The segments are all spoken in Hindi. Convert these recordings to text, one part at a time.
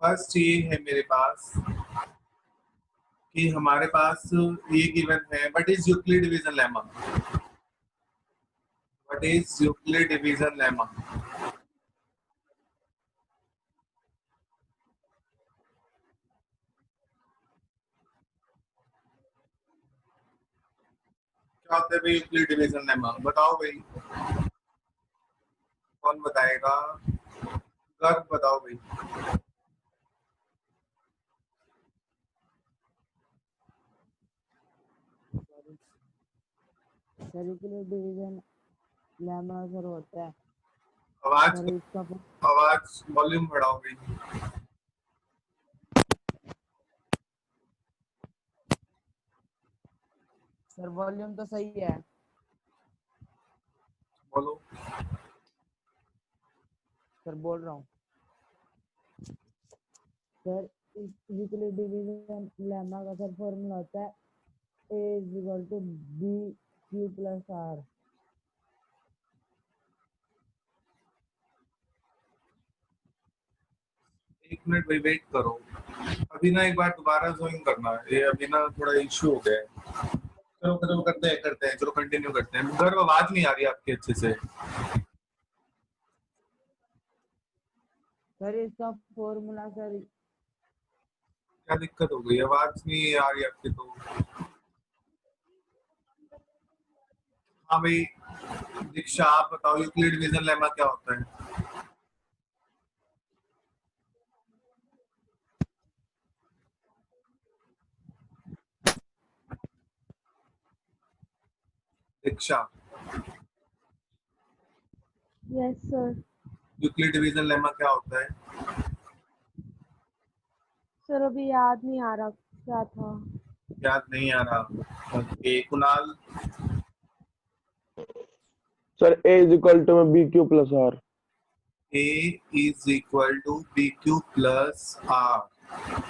फर्स्ट ये है मेरे पास कि हमारे पास ये गिवन है, what is Euclid division lemma? What is Euclid division lemma? क्या होता है भाई यूक्लिड डिवीजन लेमा? बताओ भाई, कौन बताएगा? गर्ग बताओ भाई। Sir Euclid division lemma sir होता है आवाज सर इसका आवाज वॉल्यूम बढ़ाओ भाई। सर वॉल्यूम तो सही है। बोलो। सर बोल रहा हूँ सर, इस यूक्लिड डिवीजन लेमा का सर फॉर्मूला होता है A is equal to B Q plus R. एक मिनट भाई वेट करो, अभी ना एक बार दोबारा ज्वाइन करना है, ये अभी ना थोड़ा इश्यू हो गया है। चलो चलो करते हैं, चलो कंटिन्यू करते हैं। गर्व आवाज नहीं आ रही आपकी अच्छे से। सर इसका फॉर्मूला सर क्या दिक्कत हो गई? आवाज नहीं आ रही आपकी तो। हाँ भाई दीक्षा आप बताओ, यूक्लिड डिवीजन लेमा क्या होता है? Diksha, yes sir. Euclid division lemma क्या होता है? सर अभी याद नहीं आ रहा क्या था। याद नहीं आ रहा? Okay Kunal. Sir A is equal to B Q plus R. A is equal to B Q plus R.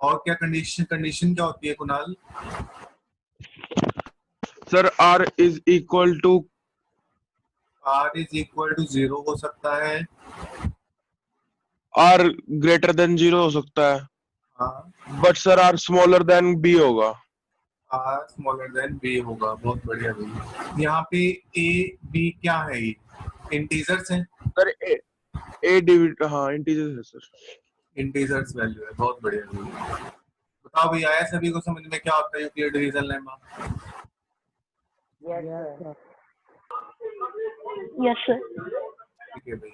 और क्या कंडीशन क्या होती है Kunal? Sir R is equal to R is equal to 0 हो सकता है। R ग्रेटर देन 0 हो सकता है, हाँ, but sir R smaller than B होगा। R स्मॉलर देन B होगा। बहुत बढ़िया भाई। यहाँ पे A B क्या है? ये इंटीजर्स हैं। सर A डिविड हाँ इंटीजर है सर। इंटीजर्स वैल्यू है। बहुत बढ़िया भाई। बताओ भाई, आया सभी को समझ में क्या होता है Euclid division lemma? Yes sir. ठीक है भाई।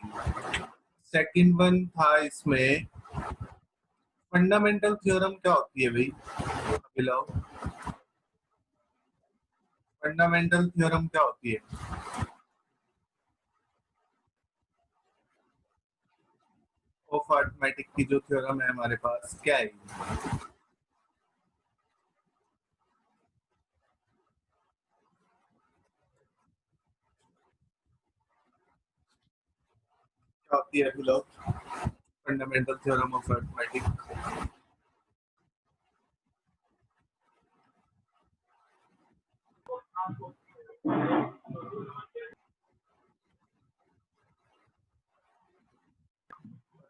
सेकंड वन था इसमें, फंडामेंटल थ्योरम क्या होती है भाई? बिलाओ, फंडामेंटल थ्योरम क्या होती है? ऑफ अरिथमेटिक की जो थ्योरम है हमारे पास, क्या है? क्या होती है बिलाओ? Fundamental theorem of arithmetic.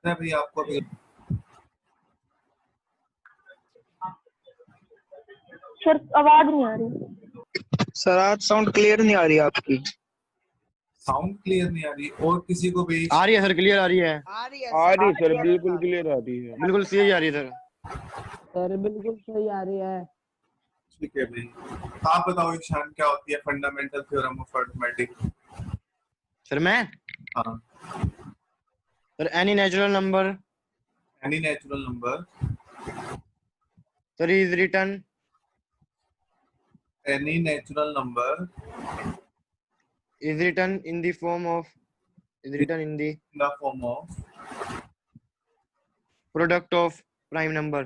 पता है भाई आपको अभी? सर आवाज नहीं आ रही। सर आज साउंड क्लियर नहीं आ रही आपकी। साउंड क्लियर नहीं आ रही? और किसी को भी आ रही है सर, क्लियर आ रही है। आ रही सर, बिल्कुल क्लियर आ रही है। बिल्कुल सही आ रही है सर। सर बिल्कुल सही आ रही है। ठीक है भाई। आप बताओ ईशान, क्या होती है fundamental theorem of arithmetic? Sir मैं हाँ, sir any natural number any natural number, sir is written any natural number is written in the form of is written in the in the form of product of prime number.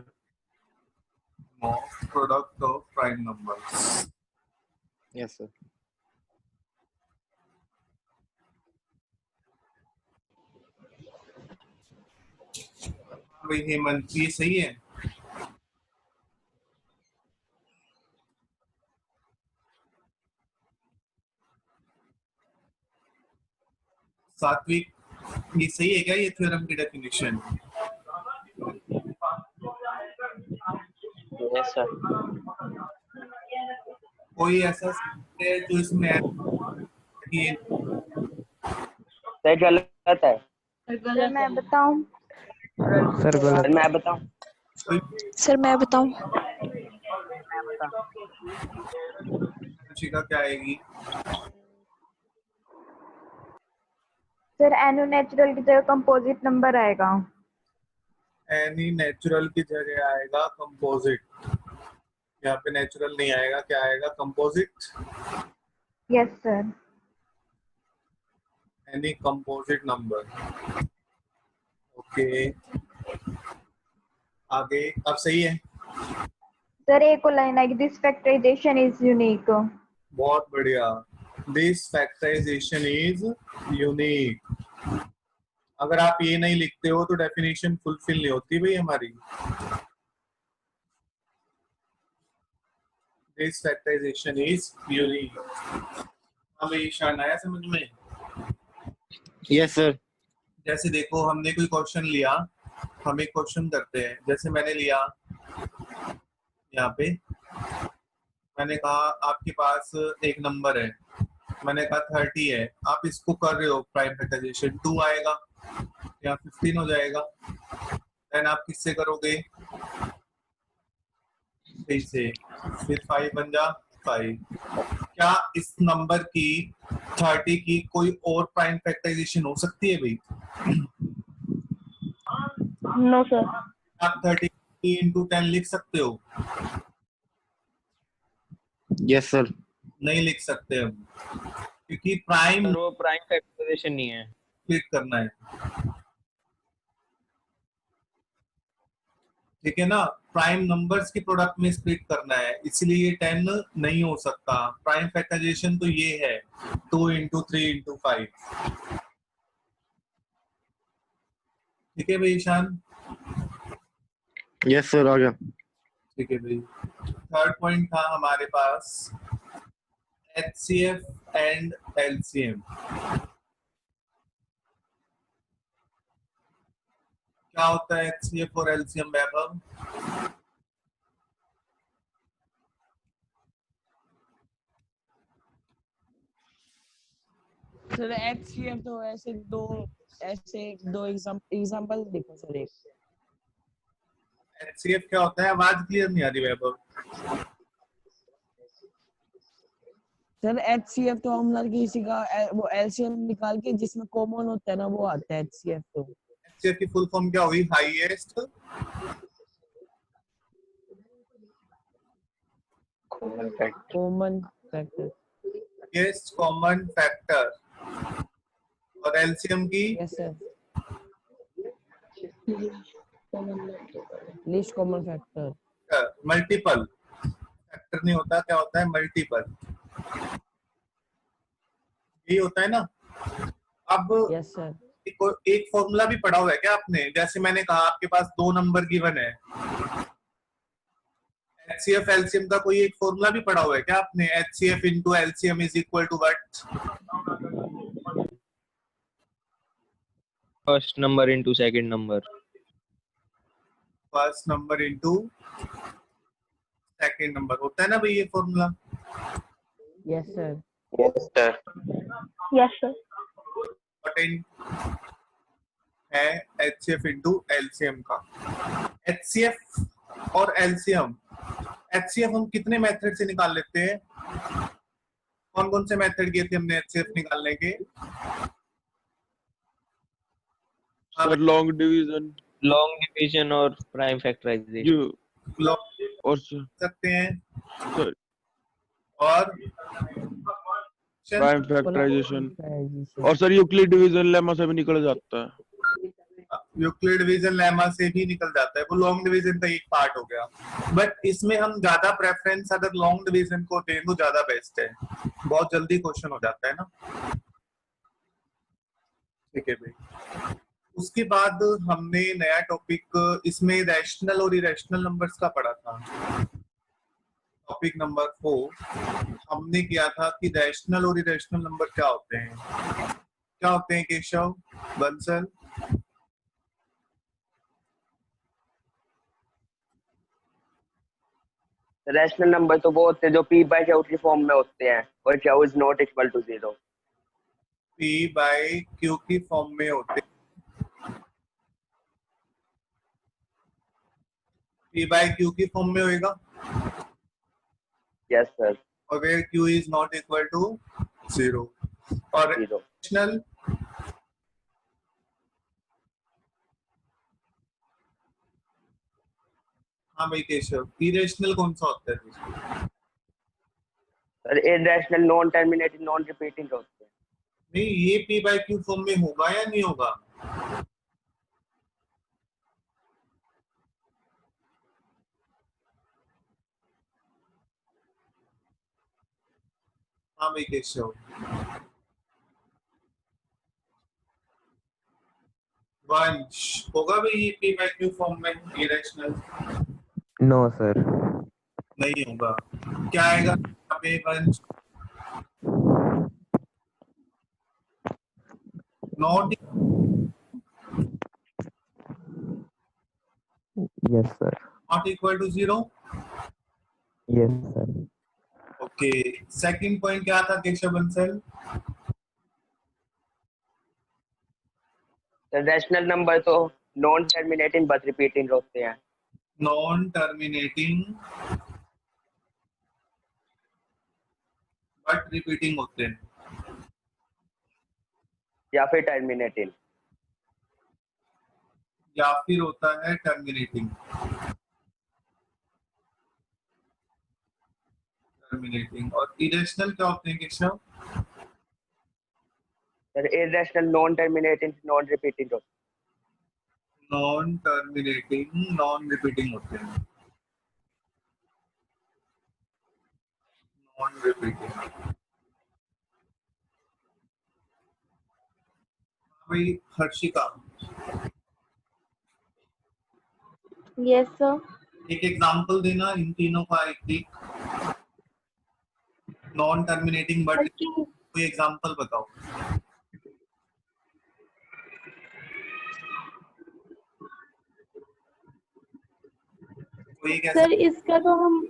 product of prime numbers. Yes sir. भाई हेमंत, ये सही है? सात्विक, ये सही है क्या ये थ्योरम की डेफिनेशन? Yes sir. कोई ऐसा है जो इसमें है कि सर गलत है। सर मैं बताऊं? सर सर गलत। मैं बताऊं? कोई सर मैं बताऊं? शिका क्या आएगी? सर एनो नेचुरल की जगह कंपोजिट नंबर आएगा। एनी नेचुरल की जगह आएगा कंपोजिट। यहाँ पे नेचुरल नहीं आएगा, क्या आएगा? Composite. Yes sir. Any composite number. Okay, आगे अब सही है। सर एक और लाइन आएगी, दिस फैक्टराइजेशन इज यूनिक। बहुत बढ़िया, दिस फैक्टराइजेशन इज यूनिक। अगर आप ये नहीं लिखते हो तो डेफिनेशन फुलफिल नहीं होती भाई हमारी। This factorisation is unique. अब ये ईशान आया समझ में? Yes, sir. जैसे देखो, हमने कोई क्वेश्चन लिया, हम एक क्वेश्चन करते हैं। जैसे मैंने लिया यहाँ पे, मैंने कहा आपके पास एक नंबर है, मैंने कहा 30 है, आप इसको कर रहे हो प्राइम फैक्टराइजेशन, 2 आएगा या 15 हो जाएगा। देन आप किससे करोगे? 3 से, फिर 5 बन जा 5। क्या इस नंबर की 30 की कोई और प्राइम फैक्टराइजेशन हो सकती है भाई? No sir. आप 30 into 10 लिख सकते हो? Yes, sir. नहीं लिख सकते हम, क्योंकि प्राइम सर वो प्राइम फैक्टराइजेशन नहीं है। स्प्लिट करना है, ठीक है ना? प्राइम नंबर्स के प्रोडक्ट में स्प्लिट करना है, इसलिए 10 नहीं हो सकता। प्राइम फैक्टराइजेशन तो ये है 2 into 3 into 5। ठीक है भाई ईशान? Yes, sir. आ गया। ठीक है भाई। थर्ड पॉइंट था हमारे पास HCF एंड LCM। क्या होता है HCF और LCM वैभव? सर HCF तो ऐसे दो एग्जांपल देखो सर। एक HCF क्या होता है? आवाज क्लियर नहीं आ रही वैभव। सर HCF तो हम लोग किसी का वो LCM निकाल के जिसमें कॉमन होता है ना वो आता है HCF। तो HCF की फुल फॉर्म क्या हुई? Highest common factor. Common factor. Highest common factor. और LCM की yes sir. Least common factor. Multiple factor नहीं होता, क्या होता है? मल्टीपल। यही होता है ना? अब यस सर। एक फॉर्मूला भी पढ़ा हुआ है क्या आपने? जैसे मैंने कहा आपके पास 2 नंबर गिवन है, HCF LCM का कोई एक फॉर्मूला भी पढ़ा हुआ है क्या आपने? HCF into LCM is equal to what? First number into second number. First number into second number होता है ना भाई ये formula? Yes sir. Yes sir. Yes sir. Important है HCF into LCM का। HCF और LCM, HCF हम कितने मेथड से निकाल लेते हैं? कौन कौन से मेथड किए थे हमने HCF निकालने के? Sir long division, long division और प्राइम फैक्टराइजेशन। जो लॉन्ग और सकते हैं सर और प्राइम फैक्टराइजेशन, और सर यूक्लिड डिवीजन लेमा से भी निकल जाता है। यूक्लिड डिवीजन लेमा से भी निकल जाता है, वो लॉन्ग डिवीजन का एक पार्ट हो गया। बट इसमें हम ज्यादा प्रेफरेंस अगर लॉन्ग डिवीजन को दें तो ज्यादा बेस्ट है, बहुत जल्दी क्वेश्चन हो जाता है ना। ठीक है भाई। उसके बाद हमने नया टॉपिक इसमें रैशनल और इरेशनल नंबर्स का पढ़ा था। टॉपिक नंबर 4 हमने किया था कि रैशनल और इरेशनल नंबर क्या होते हैं। क्या होते हैं केशव, बंसल? रैशनल नंबर तो वो होते हैं जो p बाय क्यू की फॉर्म में होते हैं और Q is not equal to 0। p by q की फॉर्म में होते, p बाय q की फॉर्म में होएगा, यस सर, और where q is not equal to 0। और 0। रैशनल हाँ भाई केशव, इरेशनल कौन सा होता है? Sir irrational non terminating non repeating होते हैं। नहीं, ये p बाय q फॉर्म में होगा या नहीं होगा? हाँ भाई केशव, वंश होगा भाई ये p बाय q फॉर्म में इरेशनल? No, sir. नहीं होगा। क्या आएगा यहाँ पे Vansh? Not Yes, sir. Equal to 0। Yes, sir. Okay, second point क्या था केशव बंसल? रैशनल नंबर तो नॉन टर्मिनेटिंग बट रिपीटिंग होते हैं। नॉन टर्मिनेटिंग बट रिपीटिंग होते हैं, या फिर टर्मिनेटिंग। या फिर होता है टर्मिनेटिंग। और इरेशनल क्या होते हैं Keshav? Sir irrational non terminating non repeating होते हैं। नॉन टर्मिनेटिंग नॉन रिपीटिंग होते हैं, नॉन रिपीटिंग। भाई हर्षिका, Yes, sir. एक एग्जांपल देना इन तीनों का, एक नॉन टर्मिनेटिंग बट Okay. कोई एग्जांपल बताओ। कोई एक ऐसा सर इसका तो हम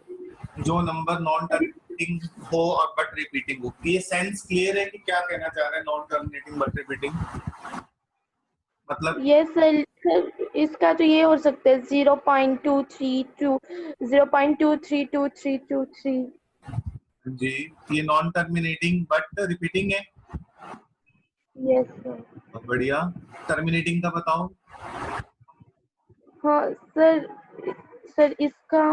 जो नंबर नॉन टर्मिनेटिंग हो और बट रिपीटिंग हो। ये सेंस क्लियर है कि क्या कहना चाह रहे हैं नॉन टर्मिनेटिंग बट रिपीटिंग? मतलब ये सर इसका तो ये हो सकता है 0.232 जी, ये नॉन टर्मिनेटिंग बट रिपीटिंग है। Yes sir. बहुत बढ़िया। टर्मिनेटिंग का बताओ। हाँ सर इसका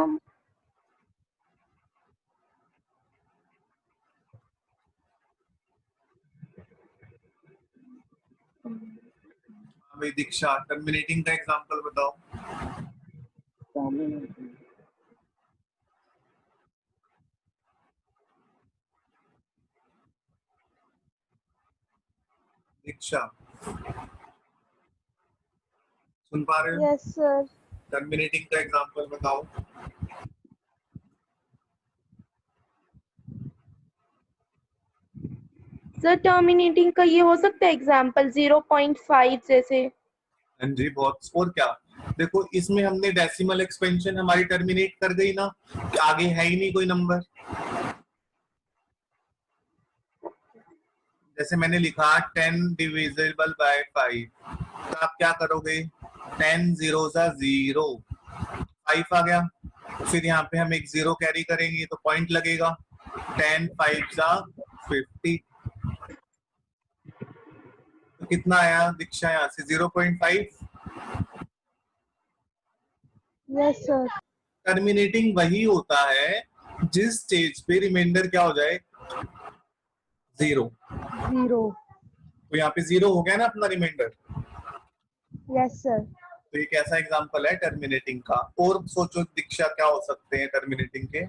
भाई दीक्षा, टर्मिनेटिंग का एग्जांपल बताओ। दीक्षा सुन पा रहे हो? Yes sir. टर्मिनेटिंग का एग्जांपल बताओ। सर टर्मिनेटिंग का ये हो सकता है एग्जांपल 0.5 जैसे। हाँ जी, बहुत। और क्या देखो, इसमें हमने डेसिमल एक्सपेंशन हमारी टर्मिनेट कर गई ना, कि आगे है ही नहीं कोई नंबर। जैसे मैंने लिखा 10 डिविजिबल बाय 5, तो आप क्या करोगे? 10 0 सा 0, 5 आ गया। फिर यहाँ पे हम एक 0 कैरी करेंगे तो पॉइंट लगेगा। 10 5 सा 50, तो कितना आया दीक्षा यहाँ से? 0.5। Yes sir. टर्मिनेटिंग वही होता है जिस स्टेज पे रिमाइंडर क्या हो जाए? 0। 0। तो यहाँ पे 0 हो गया ना अपना रिमाइंडर। Yes sir. तो ये कैसा एग्जांपल है टर्मिनेटिंग का? और सोचो दीक्षा क्या हो सकते हैं टर्मिनेटिंग के?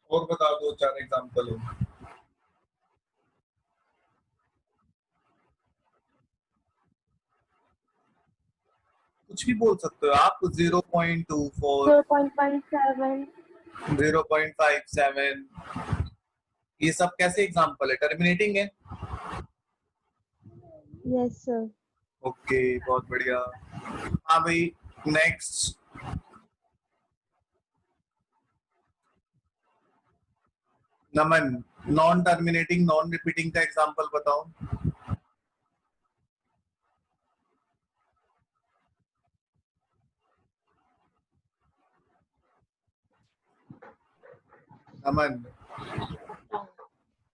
और बताओ 2-4 एग्जांपल हो। कुछ भी बोल सकते हो आप। 0.24, 0.57। 0.57, ये सब कैसे एग्जांपल है? टर्मिनेटिंग है। Yes sir. ओके, बहुत बढ़िया। हाँ भाई, नेक्स्ट। नमन, नॉन टर्मिनेटिंग नॉन रिपीटिंग का एग्जांपल बताओ। नमन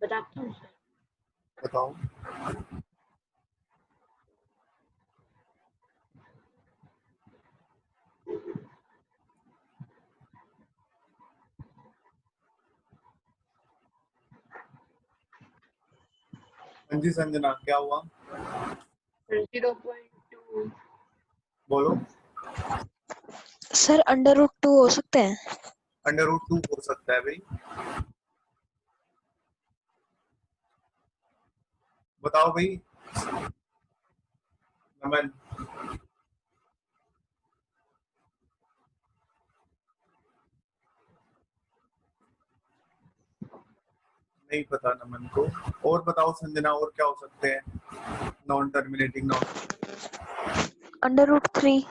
बताता हूँ सर। बताओ। हाँ जी संजना, क्या हुआ? 0.2 बोलो। सर √2 हो सकते हैं। √2 हो सकता है भाई। बताओ भाई। नमन, नहीं पता नमन को। और बताओ संजना, और क्या हो सकते हैं नॉन टर्मिनेटिंग नॉन √3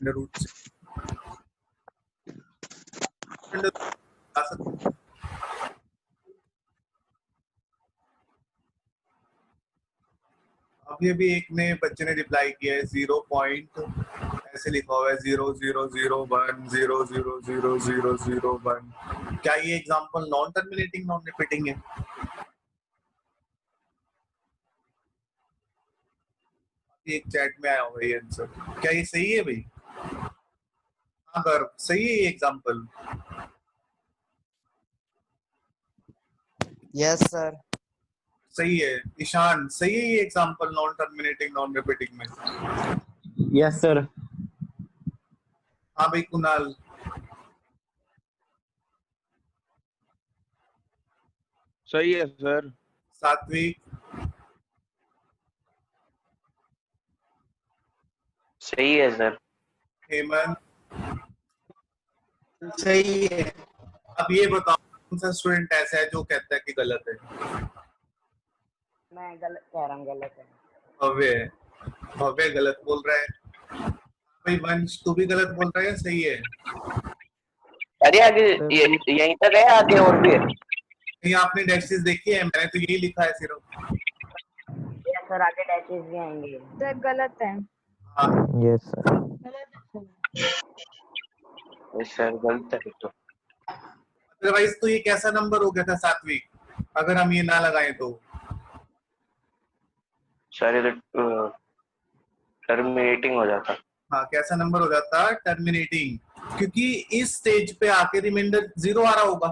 √3 आ सकते। अभी एक ने बच्चे ने रिप्लाई किया है 0 पॉइंट, ऐसे लिखा हुआ है 0.001 क्या ये example non terminating non repeating है? एक चैट में आया हुआ है ये आंसर। क्या ये सही है भाई? हाँ गर्व, सही है ये एग्जांपल? Yes sir. सही है। ईशान, सही है ये example non terminating non repeating में? Yes sir. हाँ भाई कुणाल। सही है सर। सात्विक। सही है सर। हेमंत। सही है। अब ये बताओ कौन सा स्टूडेंट ऐसा है जो कहता है कि गलत है? मैं गलत कह रहा हूँ, गलत है। भव्य है। भव्य गलत बोल रहा है भाई। वंश, तू भी गलत बोल रहा है या सही है? अरे आगे यहीं तक है, आगे और भी है। नहीं, आपने डैशेस देखी है? मैंने तो यही लिखा है सिर्फ। यस सर, आगे डैशेस भी आएंगे। सर गलत है। हाँ Yes, sir. सर गलत है तो। अदरवाइज तो ये कैसा नंबर हो गया था सात्विक, अगर हम ये ना लगाएं तो? सर ये तो टर्मिनेटिंग हो जाता। हाँ, कैसा नंबर हो जाता? टर्मिनेटिंग, क्योंकि इस स्टेज पे आके रिमाइंडर 0 आ रहा होगा।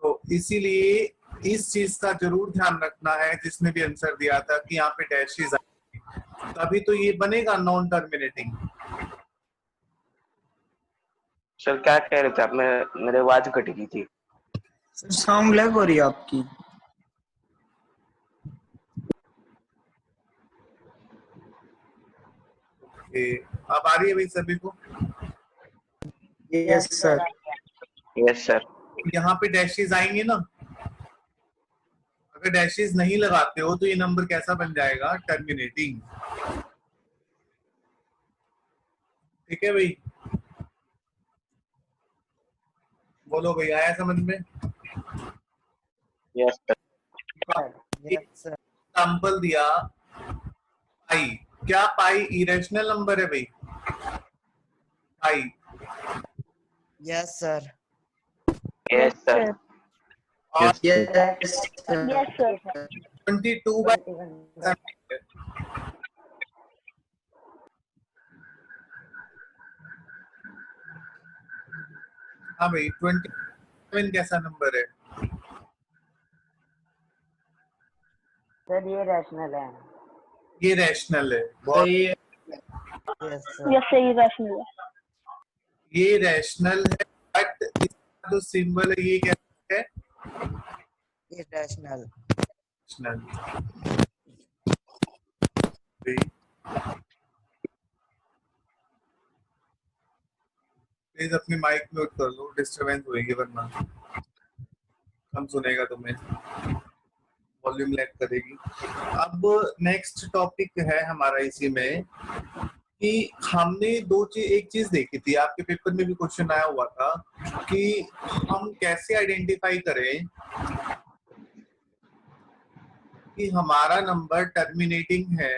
तो इसीलिए इस चीज का जरूर ध्यान रखना है जिसने भी आंसर दिया था कि यहाँ पे डैशेस आएंगे, तभी तो ये बनेगा नॉन टर्मिनेटिंग। सर क्या कह रहे थे आप? मेरे आवाज कट गई थी। सर साउंड लैग हो रही है आपकी। अब आ रही है भाई सभी को? Yes sir. Yes sir. यहाँ पे डैशेस आएंगे ना। अगर डैशेस नहीं लगाते हो तो ये नंबर कैसा बन जाएगा? टर्मिनेटिंग। ठीक है भाई, बोलो भाई, आया समझ में? Yes sir. एक एग्जांपल दिया पाई। क्या पाई इरेशनल नंबर है भाई? Pi. Yes sir. Yes sir. और यस सर। Yes sir. 22/7 हाँ भाई, 27 कैसा नंबर है? सर ये रैशनल है। ये रैशनल है। सही है। Yes sir. यस सही रैशनल है। ये रैशनल है, बट इसका जो सिंबल है ये क्या है? इरेशनल। रैशनल। प्लीज अपनी माइक म्यूट कर लो, डिस्टरबेंस होगी वरना। हम सुनेगा तुम्हें। बोलो। वॉल्यूम लैग करेगी। अब नेक्स्ट टॉपिक है हमारा इसी में कि हमने एक चीज देखी थी, आपके पेपर में भी क्वेश्चन आया हुआ था कि हम कैसे आइडेंटिफाई करें कि हमारा नंबर टर्मिनेटिंग है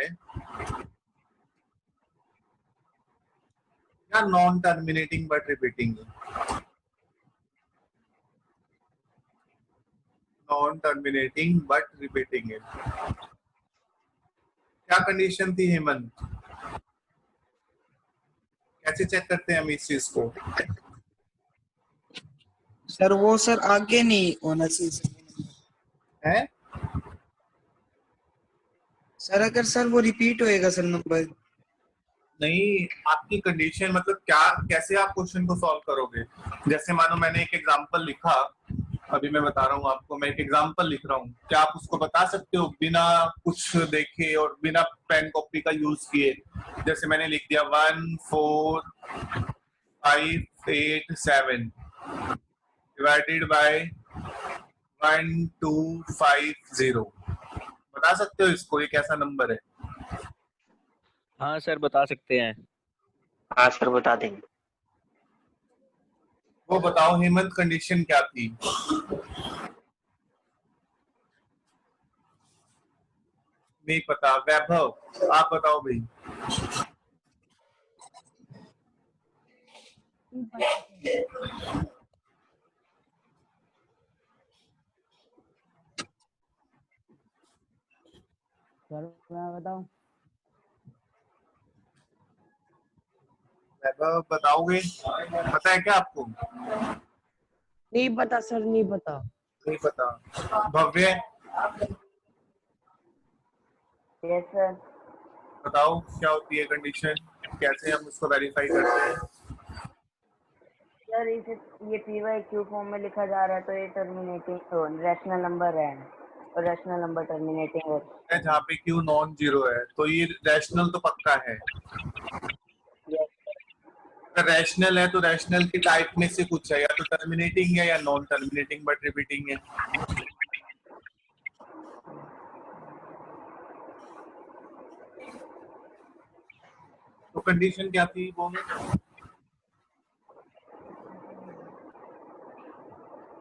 या नॉन टर्मिनेटिंग बट रिपीटिंग है। नॉन टर्मिनेटिंग बट रिपीटिंग है, क्या कंडीशन थी हेमंत? कैसे चेक करते हैं हम इस चीज को? सर वो सर आगे नहीं होना चाहिए है सर, अगर सर वो रिपीट होएगा सर नंबर। नहीं, आपकी कंडीशन मतलब क्या, कैसे आप क्वेश्चन को सॉल्व करोगे? जैसे मानो मैंने एक एग्जांपल लिखा, अभी मैं बता रहा हूँ आपको, मैं एक एग्जांपल लिख रहा हूँ, क्या आप उसको बता सकते हो बिना कुछ देखे और बिना पेन कॉपी का यूज किए? जैसे मैंने लिख दिया 1 4 5 8 7 डिवाइडेड बाय 1 2 5 0, बता सकते हो इसको ये कैसा नंबर है? हाँ सर बता सकते हैं। हाँ सर बता देंगे। वो बताओ हेमंत, कंडीशन क्या थी? नहीं पता। वैभव आप बताओ भाई। सर मैं बताऊं? वैभव बताओगे? पता है क्या आपको? नहीं पता सर, नहीं पता। नहीं पता। भव्य यस सर। बताओ क्या होती है कंडीशन, कैसे हम उसको वेरीफाई करते हैं? सर इसे ये पी वाई क्यू फॉर्म में लिखा जा रहा है तो ये टर्मिनेटिंग रैशनल नंबर है और रैशनल नंबर टर्मिनेटिंग है। जहाँ पे क्यू नॉन जीरो है तो ये रैशनल तो पक्का है। अगर रैशनल है तो रैशनल की टाइप में से कुछ है, या तो टर्मिनेटिंग है या नॉन टर्मिनेटिंग बट रिपीटिंग है। तो कंडीशन क्या थी वो में?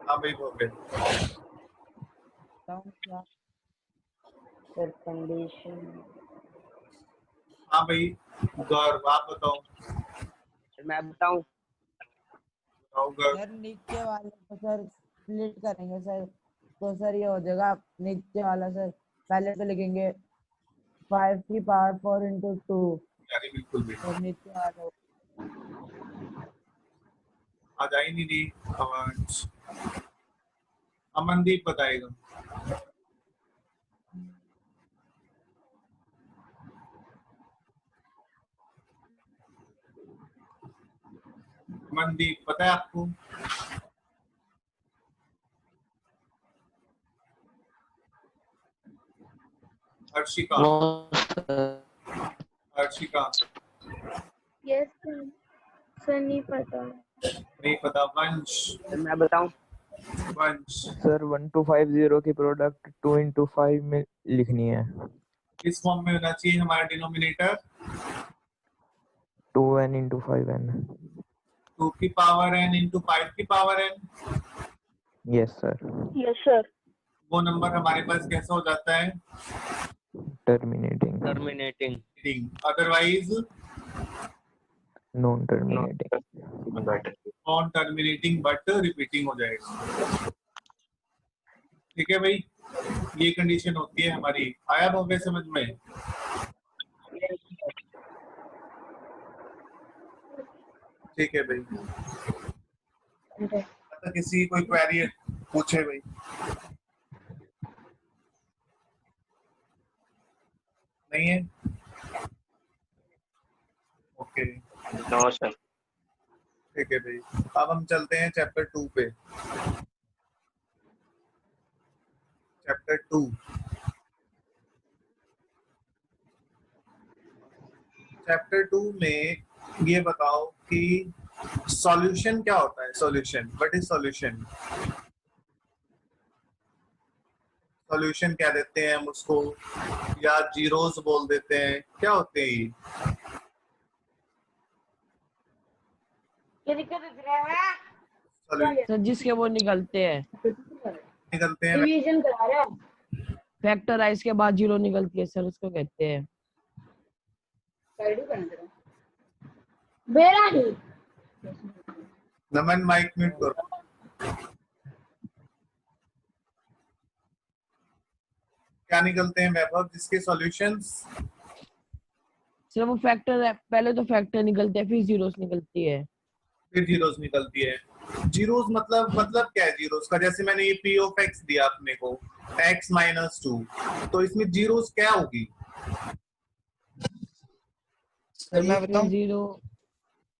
हाँ भाई हो गए। सर कंडीशन, हाँ भाई गौरव आप बताओ। मैं बताऊं? बताओ गौरव। सर नीचे वाले को सर स्प्लिट करेंगे सर, तो सर ये हो जाएगा नीचे वाला सर, पहले तो लिखेंगे 5 की पावर 4 into 2 यानी बिल्कुल भी और नीचे वाला आज आई नहीं रही आवाज। अमनदीप बताएगा। अमनदीप पता है आपको? हर्षिका। हर्षिका यस सर नहीं पता। नहीं पता। वंश मैं बताऊं? वंश सर 1250 की प्रोडक्ट 2 into 5 में लिखनी है। किस फॉर्म में होना चाहिए हमारा डिनोमिनेटर? 2n into 5n। 2 की पावर n इंटू 5 की power n। Yes sir. Yes sir. वो नंबर हमारे पास कैसा हो जाता है? Terminating. Terminating. Otherwise non terminating. Non terminating but repeating हो जाएगा। ठीक है भाई, ये कंडीशन होती है हमारी। आया भव्य समझ में? ठीक है भाई। तो किसी कोई क्वेरी पूछे भाई? नहीं है? Okay no sir. ठीक है भाई। अब हम चलते हैं चैप्टर 2 पे। चैप्टर 2 चैप्टर 2 में ये बताओ कि सॉल्यूशन क्या होता है? Solution, what is solution? Solution कह देते हैं हम उसको, या जीरोस बोल देते हैं, क्या होते हैं ये? सर जिसके वो निकलते हैं, निकलते हैं फैक्टराइज के बाद जीरो निकलती है सर, उसको कहते हैं। नमन माइक म्यूट करो। क्या निकलते हैं वैभव जिसके सॉल्यूशंस? सर वो फैक्टर है, पहले तो फैक्टर निकलते हैं, फिर जीरोस निकलती है। फिर जीरोस निकलती है। जीरोस मतलब क्या है जीरोस का? जैसे मैंने ये p ऑफ x दिया अपने को x माइनस 2, तो इसमें जीरोस क्या होगी? सर मैं बताऊं? जीरो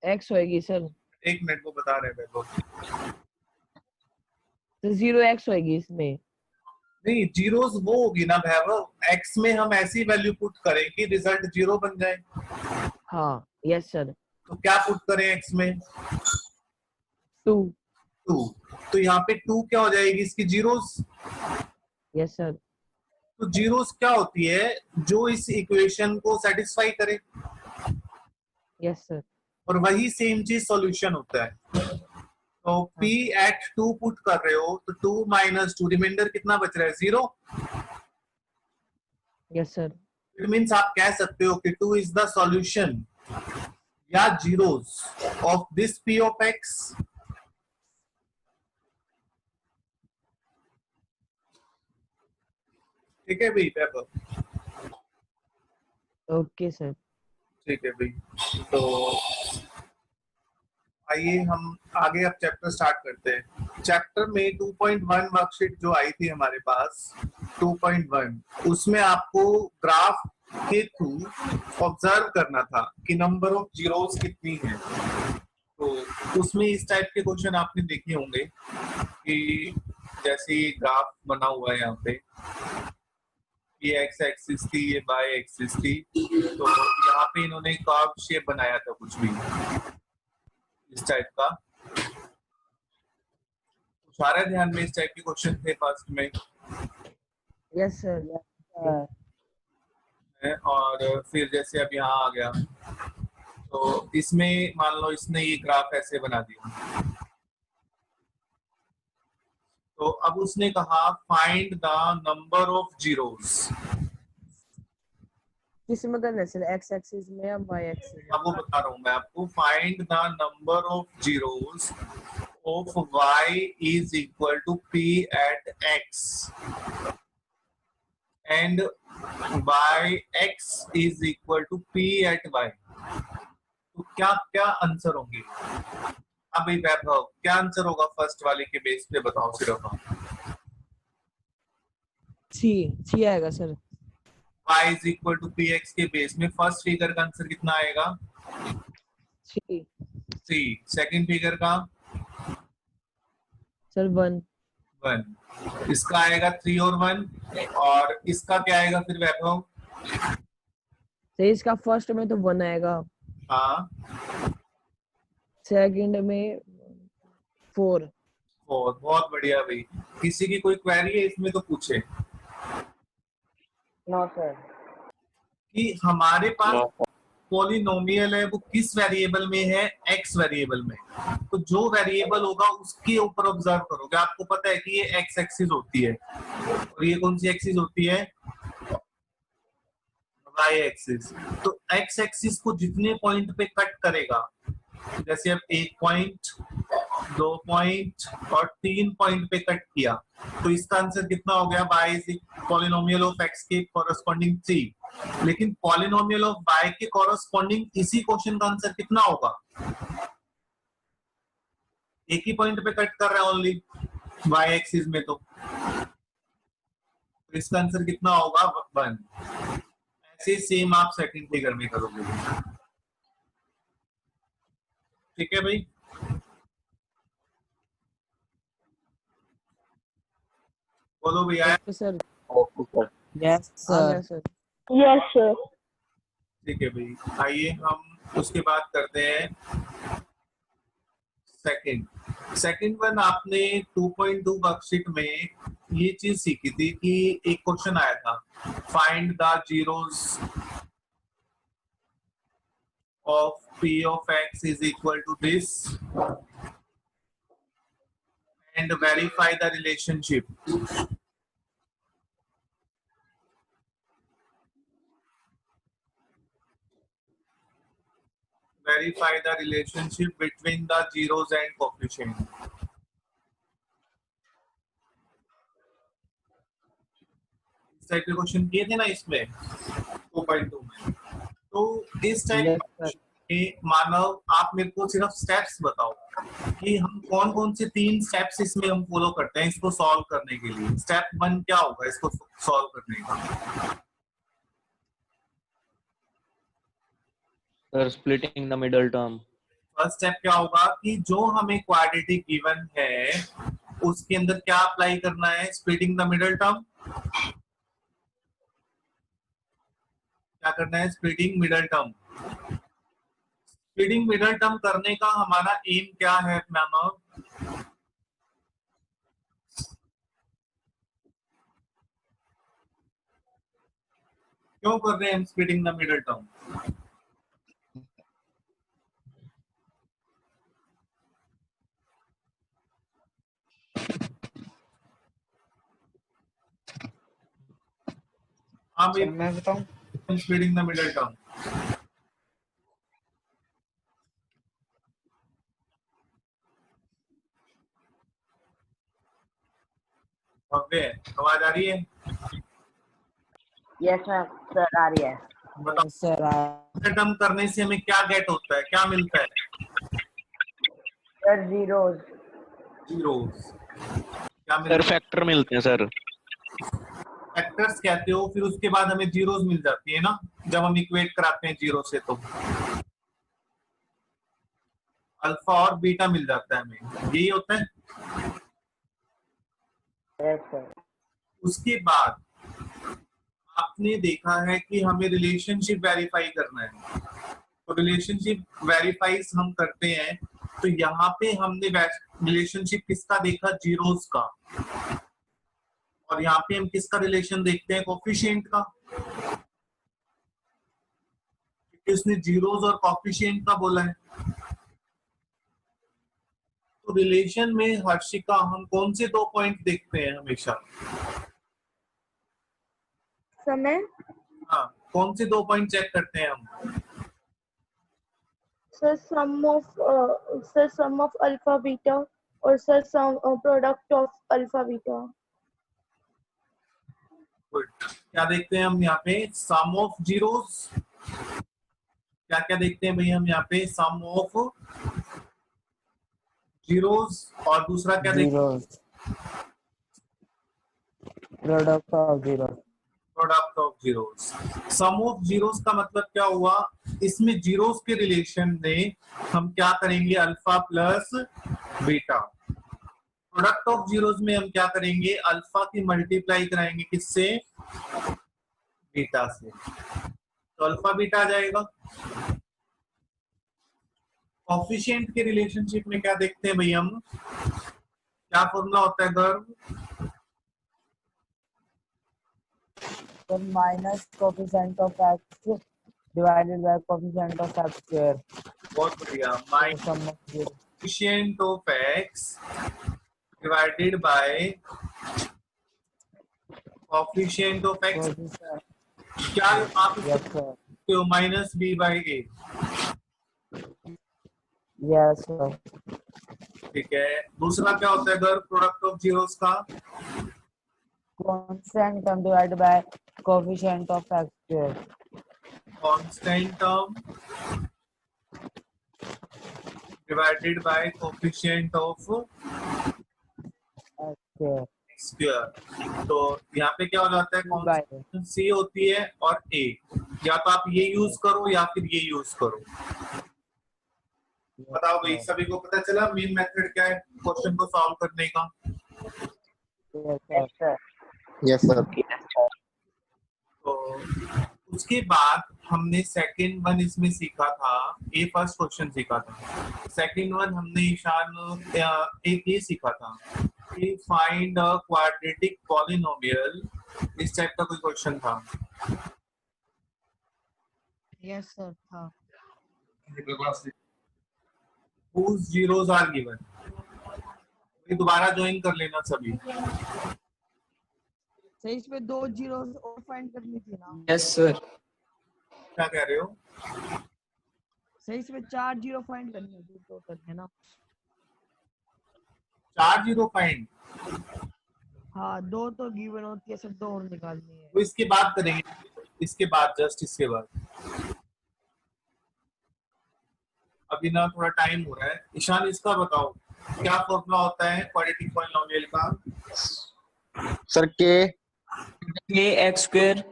x होएगी सर। एक मिनट को बता रहे हैं वैभव। तो जीरो x होएगी इसमें। नहीं, जीरोस वो होगी ना वैभव, x में हम ऐसी वैल्यू पुट करें कि रिजल्ट जीरो बन जाए। हाँ यस सर। तो क्या पुट करें x में? 2। तो यहाँ पे 2 क्या हो जाएगी इसकी? जीरोस। Yes sir. तो जीरोस क्या होती है? जो इस इक्वेशन को सेटिस्फाई करे। Yes sir. और वही सेम चीज सॉल्यूशन होता है। तो p at 2 पुट कर रहे हो तो 2 माइनस 2, रिमाइंडर कितना बच रहा है? 0। Yes sir. इट मीन्स आप कह सकते हो कि 2 इज द सॉल्यूशन या zeros of this p of x। ठीक है भाई वैभव? Okay sir. ठीक है भाई, तो आइए हम आगे अब चैप्टर स्टार्ट करते हैं। चैप्टर में 2.1 वर्कशीट जो आई थी हमारे पास 2.1, उसमें आपको ग्राफ के थ्रू ऑब्जर्व करना था कि नंबर ऑफ जीरोस कितनी है। तो उसमें इस टाइप के क्वेश्चन आपने देखे होंगे कि जैसे ग्राफ बना हुआ है यहाँ पे, ये x एक्सिस थी, ये y एक्सिस थी, तो यहाँ पे इन्होंने कर्व शेप बनाया था कुछ भी इस टाइप का। कुछ आ रहा है ध्यान में? इस टाइप के क्वेश्चन थे फर्स्ट में। Yes sir. और फिर जैसे अब यहाँ आ गया तो इसमें मान लो इसने ये ग्राफ ऐसे बना दिया, तो अब उसने कहा find the number of zeros. किस में करना है सर, एक्स एक्सिस में या वाई एक्सिस में? अब वो बता रहा हूँ मैं आपको। Find the number of zeros of y is equal to p at x and y x is equal to p at y। तो क्या क्या आंसर होंगे? अब वैभव क्या आंसर होगा फर्स्ट वाले के बेस पे बताओ सिर्फ। सी आएगा sir. y is equal to px के बेस में फर्स्ट फिगर का आंसर कितना आएगा? सी। सेकंड फिगर का सर 1। इसका आएगा 3 और 1, और इसका क्या आएगा फिर वैभव? सर इसका फर्स्ट में तो 1 आएगा। हाँ, सेकंड में 4। बहुत बढ़िया भाई। किसी की कोई क्वेरी है इसमें तो पूछे। No sir. कि हमारे पास पॉलिनोमियल है वो किस वेरिएबल में है? x वेरिएबल में। तो जो वेरिएबल होगा उसके ऊपर ऑब्जर्व करोगे। आपको पता है कि ये x एक्सिस होती है और ये कौन सी एक्सिस होती है? y axis. तो x एक्सिस को जितने पॉइंट पे कट करेगा, जैसे अब 1 पॉइंट, 2 पॉइंट और 3 पॉइंट पे कट किया, तो इसका आंसर कितना हो गया? y is polynomial of x के कॉरेस्पॉन्डिंग 3। लेकिन पॉलिनोमियल ऑफ y के कॉरेस्पॉन्डिंग इसी क्वेश्चन का आंसर कितना होगा? एक ही पॉइंट पे कट कर रहा है ओनली y एक्सिस में, तो इसका आंसर कितना होगा? 1। ऐसे सेम आप सेकंड फिगर में करोगे। ठीक है भाई? बोलो भैया। Sir yes sir. Sir. Yes sir. ठीक है भाई, आइए हम उसके बाद करते हैं सेकंड वन। आपने 2.2 वर्कशीट में ये चीज सीखी थी कि एक क्वेश्चन आया था, find the zeros of p of x is equal to this and verify the relationship. Verify the relationship between the zeros and coefficient. इस टाइप के क्वेश्चन किए थे ना इसमें 2.2 में। तो इस टाइप के मानव आप मेरे को सिर्फ स्टेप्स बताओ कि हम कौन कौन से 3 स्टेप्स इसमें हम फॉलो करते हैं इसको सॉल्व करने के लिए। स्टेप 1 क्या होगा इसको सॉल्व करने का? Sir splitting the middle term. First step क्या होगा कि जो हमें क्वाड्रेटिक गिवन है उसके अंदर क्या अप्लाई करना है? Splitting the middle term. क्या करना है? Splitting middle term. Splitting middle term करने का हमारा एम क्या है मानव? क्यों कर रहे हैं हम स्प्लिटिंग द मिडल टर्म? हाँ भाई मैं बताऊं? स्प्लिटिंग द मिडल टर्म भव्य आवाज आ रही है? यस सर आ रही है। बताओ सर टर्म करने से हमें क्या गेट होता है, क्या मिलता है? Sir zeros. जीरोस क्या सर मिलता है? फैक्टर मिलते हैं सर। फैक्टर्स कहते हो, फिर उसके बाद हमें जीरोस मिल जाती है ना जब हम इक्वेट कराते हैं जीरो से, तो अल्फा और बीटा मिल जाता है हमें, यही होता है। Yes sir. उसके बाद आपने देखा है कि हमें रिलेशनशिप वेरीफाई करना है, तो रिलेशनशिप वेरीफाई हम करते हैं। तो यहाँ पे हमने रिलेशनशिप किसका देखा? जीरोस का। और यहाँ पे हम किसका रिलेशन देखते हैं? कोफिशिएंट का। क्योंकि उसने जीरोस और कोफिशिएंट का बोला है। तो रिलेशन में हर्षिका हम कौन से 2 पॉइंट देखते हैं हमेशा? समय। हाँ, कौन से 2 पॉइंट चेक करते हैं हम? Sir sum of alpha beta और sir sum product of alpha beta. Good. क्या देखते हैं हम यहाँ पे? Sum of zeros. क्या क्या देखते हैं भाई हम यहाँ पे? Sum of zeros. और दूसरा क्या देखते हैं? Product of zero. Product of zeros. Sum of zeros का मतलब क्या हुआ? इसमें जीरोस के रिलेशन में हम क्या करेंगे? Alpha plus beta. Product of zeros में हम क्या करेंगे? अल्फा की मल्टीप्लाई कराएंगे किससे? बीटा से। तो अल्फा बीटा आ जाएगा। कोफिशिएंट के रिलेशनशिप में क्या देखते हैं भाई हम? क्या फॉर्मूला होता है गर्व? तो minus coefficient of X divided by coefficient of X square. बहुत बढ़िया। Minus coefficient of X divided by coefficient of X. क्या आप इसको minus B by A? Yes sir. ठीक है। दूसरा क्या होता है गर्व प्रोडक्ट ऑफ जीरोस का? Constant term divided by coefficient of X square. Constant term divided by coefficient of square. तो यहाँ पे क्या हो जाता है? कांस्टेंट सी होती है और ए। या तो आप ये यूज करो या फिर ये यूज करो। बताओ भाई, सभी को पता चला मेन मेथड क्या है क्वेश्चन को सॉल्व करने का? Yes sir. तो उसके बाद हमने सेकंड वन इसमें सीखा था। ये फर्स्ट क्वेश्चन सीखा था। सेकंड वन हमने ईशान एक ये सीखा था फाइंड अ क्वाड्रेटिक पॉलिनोमियल, इस टाइप का कोई क्वेश्चन था। यस सर था। whose zeros are given। ये दोबारा ज्वाइन कर लेना सभी। सर इसमें 2 जीरोस और फाइंड करनी थी ना। Yes sir. क्या कह रहे हो? सर इसमें 4 जीरो फाइंड करनी थी टोटल है ना। 4 जीरो फाइंड। हाँ 2 तो गिवन होती है सर, 2 और निकालनी है। तो इसके बाद करेंगे, इसके बाद, जस्ट इसके बाद। अभी ना थोड़ा टाइम हो रहा है। ईशान इसका बताओ क्या फॉर्मूला होता है क्वाड्रेटिक पॉलिनोमियल का? Sir K X square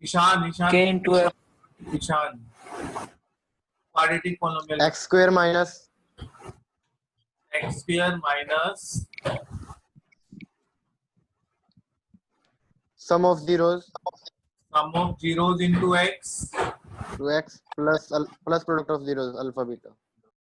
Ishan K into Ishan quadratic polynomial X square minus sum of zeroes into X to X plus product of zeroes alpha beta.